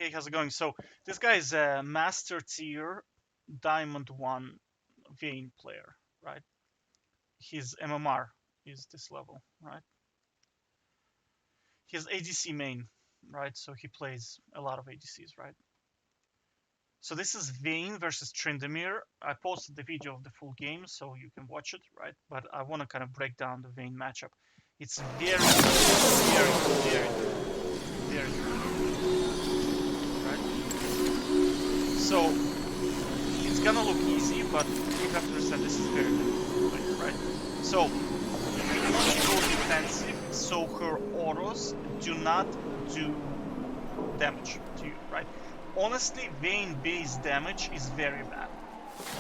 Hey, how's it going? So this guy is a master tier Diamond 1 Vayne player, right? His MMR is this level, right? He has ADC main, right? So he plays a lot of ADCs, right? So this is Vayne versus Tryndamere. I posted the video of the full game so you can watch it, right? But I want to kind of break down the Vayne matchup. It's very, right? So it's gonna look easy, but you have to understand this is very difficult, right? So you want to go defensive, so her autos do not do damage to you, right? Honestly, Vayne base damage is very bad.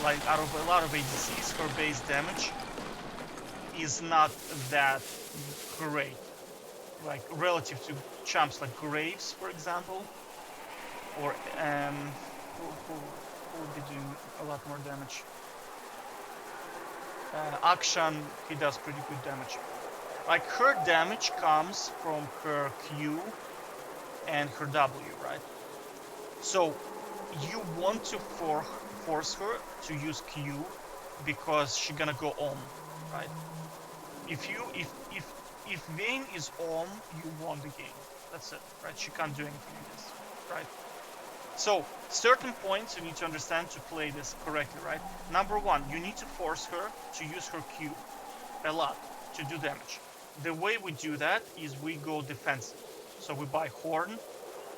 Like out of a lot of ADCs, her base damage is not that great. Like relative to champs like Graves, for example, or who would be doing a lot more damage. Akshan, he does pretty good damage. Like her damage comes from her Q and her W, right? So you want to force her to use Q because she's gonna go on, right? If Vayne is on, you won the game. That's it, right? She can't do anything in this, right? So certain points you need to understand to play this correctly, right? Number one, you need to force her to use her Q a lot to do damage. The way we do that is we go defensive. So we buy Horn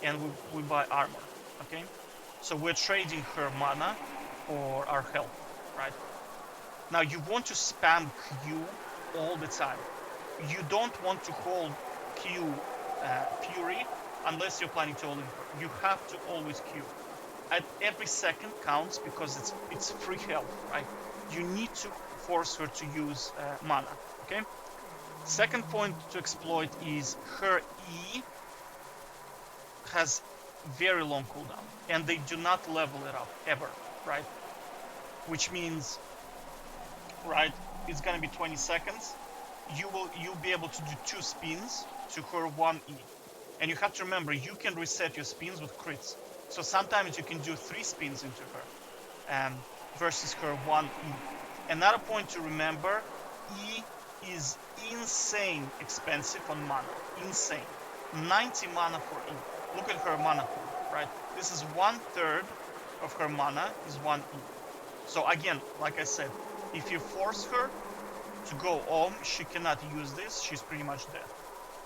and we buy armor, okay? So we're trading her mana for our health, right? Now you want to spam Q all the time. You don't want to hold Q Fury unless you're planning to all in her. You have to always Q. At every second counts because it's free health, right? You need to force her to use mana, okay? Second point to exploit is her E has very long cooldown and they do not level it up ever, right? Which means, right, it's gonna be 20 seconds. You'll be able to do 2 spins to her 1 E. And you have to remember, you can reset your spins with crits. So sometimes you can do 3 spins into her versus her 1 E. Another point to remember, E is insane expensive on mana. Insane. 90 mana for E. Look at her mana pool, right? This is 1/3 of her mana is 1 E. So again, like I said, if you force her to go on, she cannot use this. She's pretty much dead.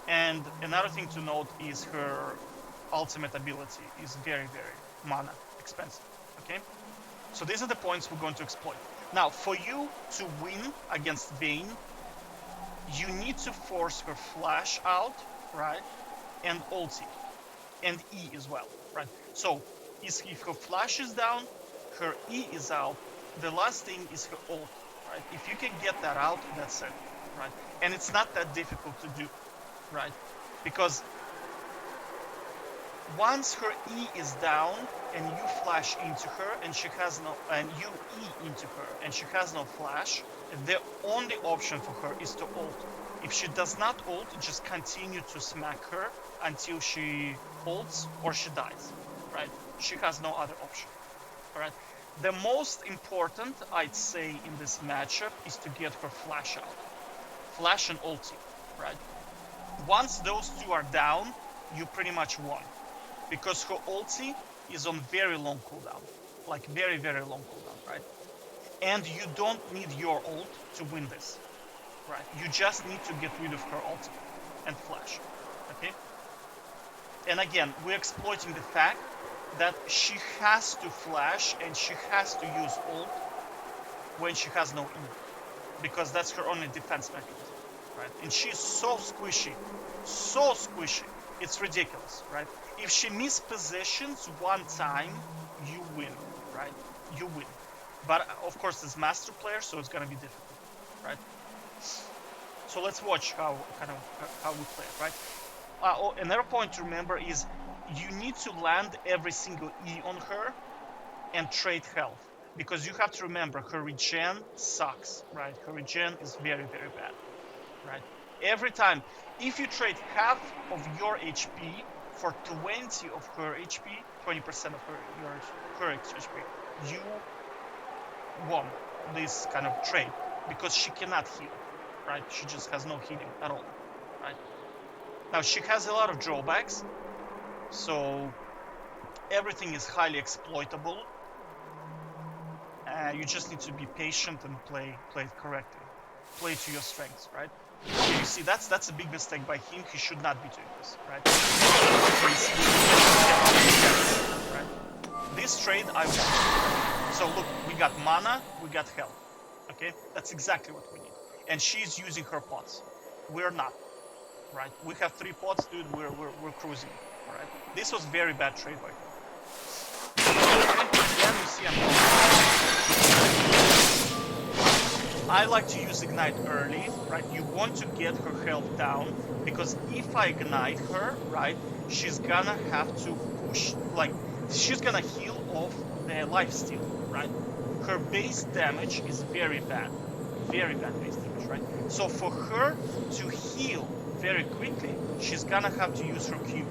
And another thing to note is her ultimate ability is very, very mana expensive, okay? So these are the points we're going to exploit. Now, for you to win against Vayne, you need to force her flash out, right? And ulti. And E as well, right? So if her flash is down, her E is out, the last thing is her ult, right? If you can get that out, that's it, right? And it's not that difficult to do, right? Because once her E is down and you flash into her and she has no, and you E into her and she has no flash, the only option for her is to ult. If she does not ult, just continue to smack her until she ults or she dies, right? She has no other option, all right? The most important, I'd say, in this matchup is to get her flash out. Flash and ulti, right? Once those two are down, you pretty much won. Because her ulti is on very long cooldown. Like very, very long cooldown, right? And you don't need your ult to win this, right? You just need to get rid of her ulti and flash, okay? And again, we're exploiting the fact that she has to flash and she has to use ult when she has no E. Because that's her only defense mechanism, right? And she's so squishy. It's ridiculous, right? If she mispositions one time, you win, right? You win. But of course, it's master player, so it's gonna be difficult, right? So let's watch how we play it, right? Another point to remember is you need to land every single E on her and trade health. Because you have to remember, her regen sucks, right? Her regen is very, very bad, right? Every time, if you trade half of your HP for 20 of her HP, 20% of her HP, you won this kind of trade because she cannot heal, right? She just has no healing at all, right? Now she has a lot of drawbacks, so everything is highly exploitable. You just need to be patient and play it correctly, play to your strengths, right? You see, that's a big mistake by him. He should not be doing this, right? Right? This trade I want. So look, we got mana, we got health. Okay, that's exactly what we need. And she's using her pots. We're not, right? We have 3 pots, dude. We're cruising, right? This was very bad trade by him. Okay, you see, I like to use ignite early, right? You want to get her health down, because if I ignite her, right, she's gonna have to push, like, she's gonna heal off the lifesteal, right? Her base damage is very bad base damage, right? So for her to heal very quickly, she's gonna have to use her Q,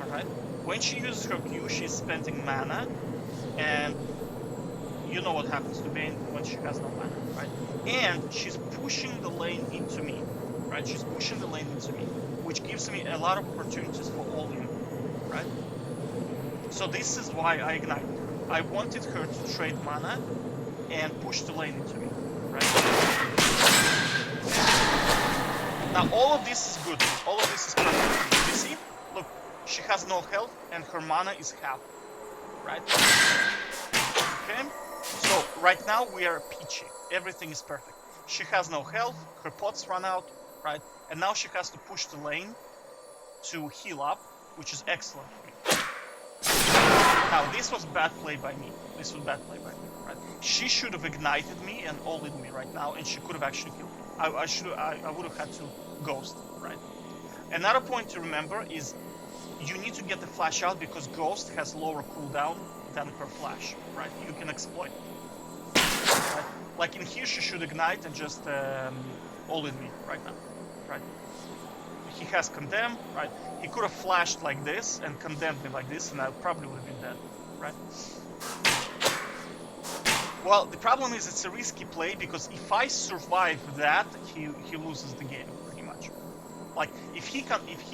all right? When she uses her Q, she's spending mana, and you know what happens to Vayne when she has no mana, right? And she's pushing the lane into me, right? She's pushing the lane into me, which gives me a lot of opportunities for all-in, right? So this is why I ignited her. I wanted her to trade mana and push the lane into me, right? Now all of this is good. All of this is perfect. You see? Look, she has no health and her mana is half, right? Okay? So right now we are peachy. Everything is perfect. She has no health, her pots run out, right? And now she has to push the lane to heal up, which is excellent for me. Now this was bad play by me. Right? She should have ignited me and all-in me right now, and she could have actually killed me. I would have had to ghost, right? Another point to remember is you need to get the flash out because ghost has lower cooldown than her flash, right? You can exploit it. Right? Like in here, she should ignite and just all-in me right now, right? He has condemn, right? He could have flashed like this and condemned me like this, and I probably would have been dead, right? Well, the problem is it's a risky play because if I survive that, he loses the game pretty much. Like if he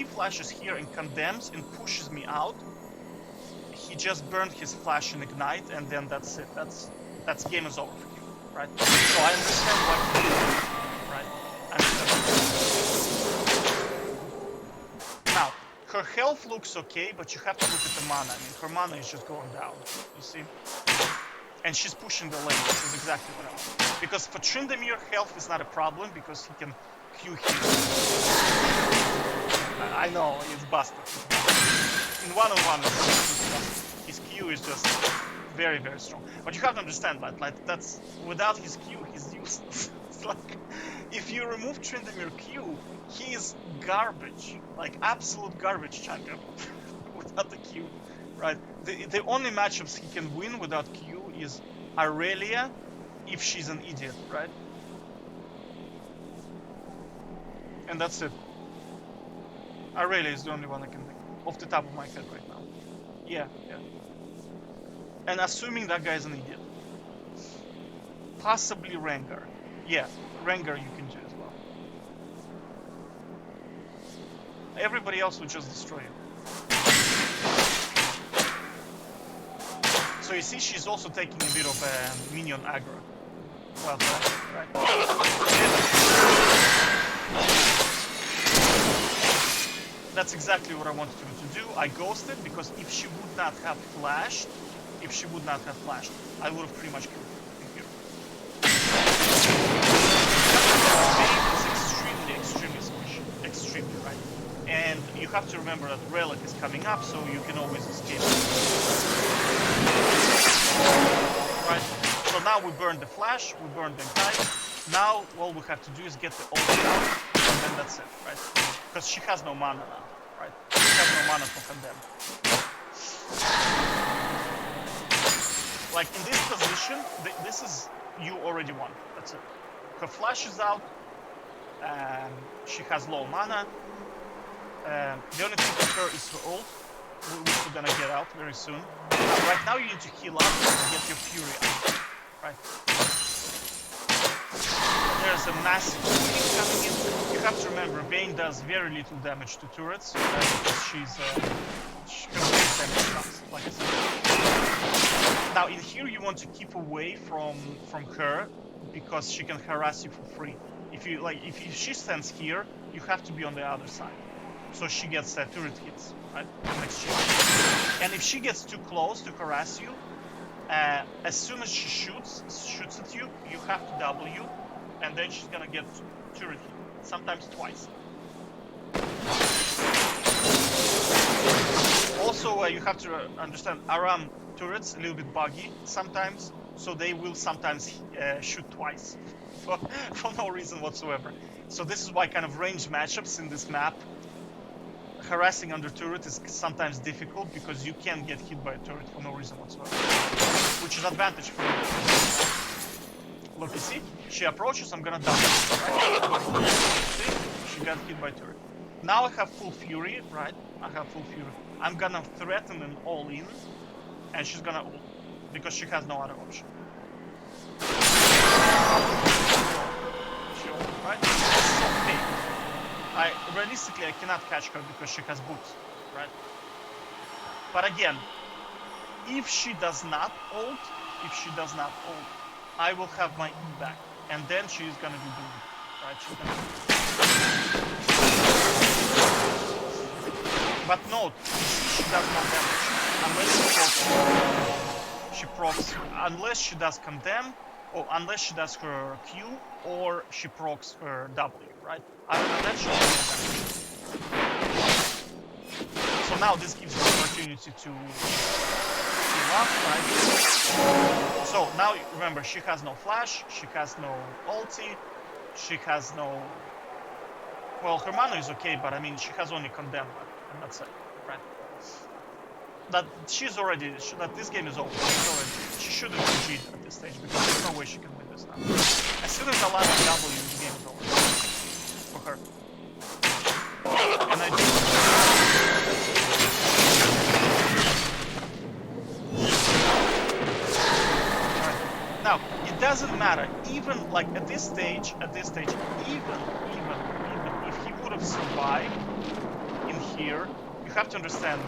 flashes here and condemns and pushes me out, he just burned his flash and ignite, and then that's it. That's game is over for you, right? So I understand why he did it, right? I understand. Now her health looks okay, but you have to look at the mana. I mean, her mana is just going down. You see? And she's pushing the lane, which is exactly what I want. Because for Tryndamere, health is not a problem because he can Q heal. I know, it's busted. In one-on-one, his Q is just very, very strong. But you have to understand that, like, that's without his Q, he's useless. It's like, if you remove Tryndamere Q, he is garbage. Like, absolute garbage champion without the Q. Right, the only matchups he can win without Q is Aurelia, if she's an idiot, right? And that's it. Aurelia is the only one I can think off the top of my head right now. Yeah. And assuming that guy is an idiot. Possibly Rengar. Yeah, Rengar you can do as well. Everybody else will just destroy you. So you see, she's also taking a bit of a minion aggro. Well, right. That's exactly what I wanted to do. I ghosted because if she would not have flashed, I would have pretty much killed her in here. Vayne is extremely squishy. Extremely, right? And you have to remember that Relic is coming up, so you can always escape. Right, so now we burn the flash, we burn the ignite. Now all we have to do is get the ult down, and then that's it, right? Because she has no mana now, right? She has no mana for condemn. Like in this position, this is you already won. That's it. Her flash is out, and she has low mana. The only thing with her is her ult, which we're gonna get out very soon. Right now you need to heal up and get your fury out. Right. There's a massive thing coming in. You have to remember, Vayne does very little damage to turrets because she's her base damage sucks, like I said. Now in here you want to keep away from her because she can harass you for free. If she stands here, you have to be on the other side, so she gets turret hits, right? In exchange. And if she gets too close to harass you, as soon as she shoots at you, you have to W, and then she's gonna get turret hit, sometimes twice. Also, you have to understand, Aram turrets a little bit buggy sometimes, so they will sometimes shoot twice for no reason whatsoever. So this is why kind of range matchups in this map, harassing under turret is sometimes difficult because you can get hit by a turret for no reason whatsoever, which is advantage for you. Look, you see, she approaches, I'm gonna double. Right? See, she got hit by turret. Now I have full fury, right? I have full fury. I'm gonna threaten an all-in, and she's gonna ult, because she has no other option. She ult, right? It's okay. Realistically, I cannot catch her because she has boots, right? But again, if she does not ult, I will have my E back, and then she is gonna be doomed, right? She's gonna... But note, she does no damage unless she procs, unless she does condemn, or unless she does her Q, or she procs her W, right? Other than that, she does no damage. So now this gives you the opportunity to heal up, right? So now remember, she has no flash, she has no ulti, she has no... Well, her mana is okay, but I mean, she has only condemn left. And that's it, right? That she's already, that this game is over. She shouldn't cheat at this stage because there's no way she can win this now. As soon as I land a W, the game is over for her. And I do. Right. Now it doesn't matter. Even like at this stage, even if he would have survived here, you have to understand,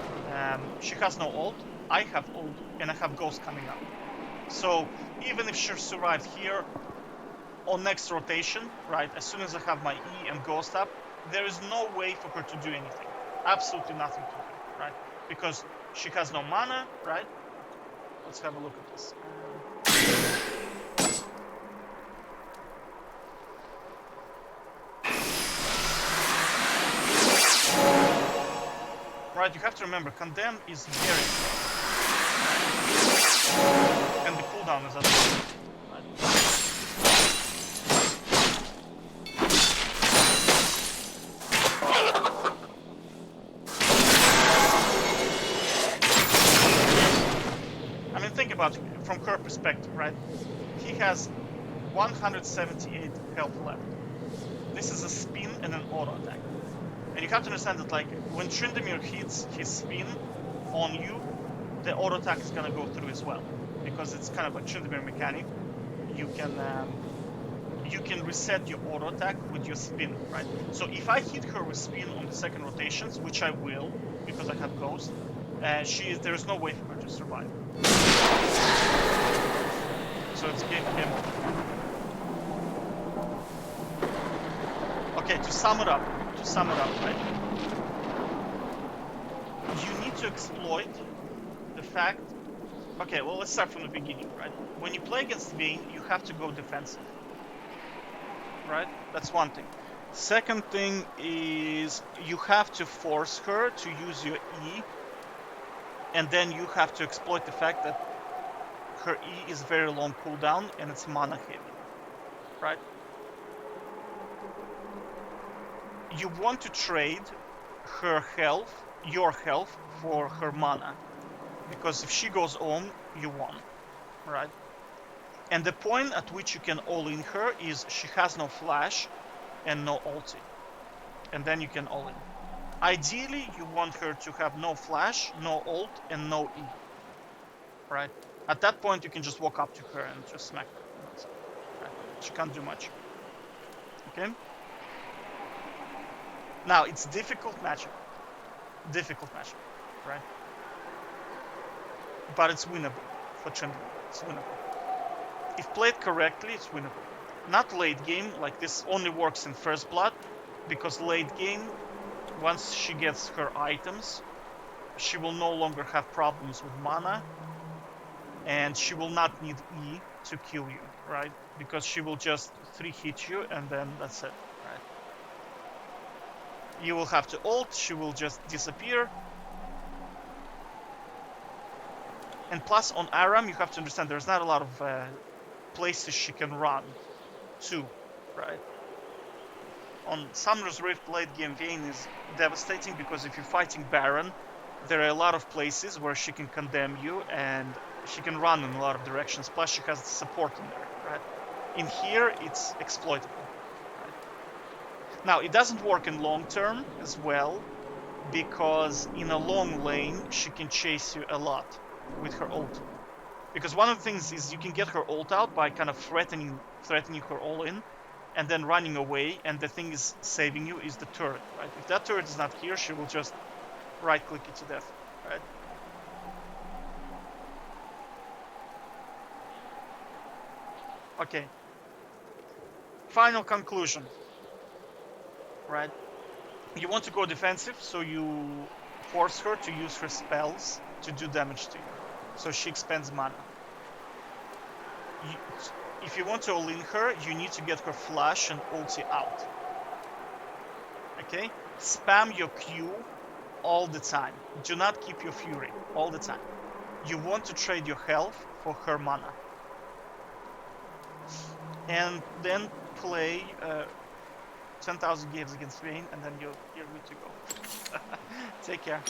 she has no ult, I have ult, and I have ghost coming up. So even if she survived here, on next rotation, right, as soon as I have my E and ghost up, there is no way for her to do anything. Absolutely nothing to do, right? Because she has no mana, right? Let's have a look at this. Right, you have to remember, condemn is very slow. And the cooldown is at right? I mean, think about it from her perspective, right? He has 178 health left. This is a spin and an auto attack. And you have to understand that, like, when Tryndamere hits his spin on you, the auto attack is gonna go through as well, because it's kind of a Tryndamere mechanic. You can reset your auto attack with your spin, right? So if I hit her with spin on the second rotations, which I will, because I have ghost, there's no way for her to survive. So it's game. Okay, to sum it up, right? You need to exploit the fact... Okay, well, let's start from the beginning, right? When you play against Vayne, you have to go defensive. Right? That's one thing. Second thing is you have to force her to use your E, and then you have to exploit the fact that her E is very long cooldown and it's mana heavy. Right? You want to trade her health, your health, for her mana. Because if she goes on, you won. Right? And the point at which you can all-in her is she has no flash and no ulti. And then you can all-in. Ideally, you want her to have no flash, no ult, and no E. Right? At that point, you can just walk up to her and just smack her. Right? She can't do much. Okay? Now, it's difficult matchup. Difficult matchup. Right? But it's winnable for Tryndamere. It's winnable. If played correctly, it's winnable. Not late game, like this only works in first blood, because late game, once she gets her items, she will no longer have problems with mana, and she will not need E to kill you, right? Because she will just 3-hit you, and then that's it, right? You will have to ult, she will just disappear. And plus, on Aram, you have to understand there's not a lot of places she can run to, right? On Summoner's Rift late game, Vayne is devastating because if you're fighting Baron, there are a lot of places where she can condemn you and she can run in a lot of directions. Plus, she has the support in there, right? In here, it's exploitable. Right? Now, it doesn't work in long term as well because in a long lane, she can chase you a lot with her ult. Because one of the things is you can get her ult out by kind of threatening her all in, and then running away, and the thing is saving you is the turret, right? If that turret is not here, she will just right-click it to death, right? Okay. Final conclusion, right? You want to go defensive, so you force her to use her spells to do damage to you. So she expends mana. If you want to all-in her, you need to get her flash and ulti out. Okay? Spam your Q all the time. Do not keep your Fury all the time. You want to trade your health for her mana. And then play 10,000 games against Vayne, and then you're good to go. Take care.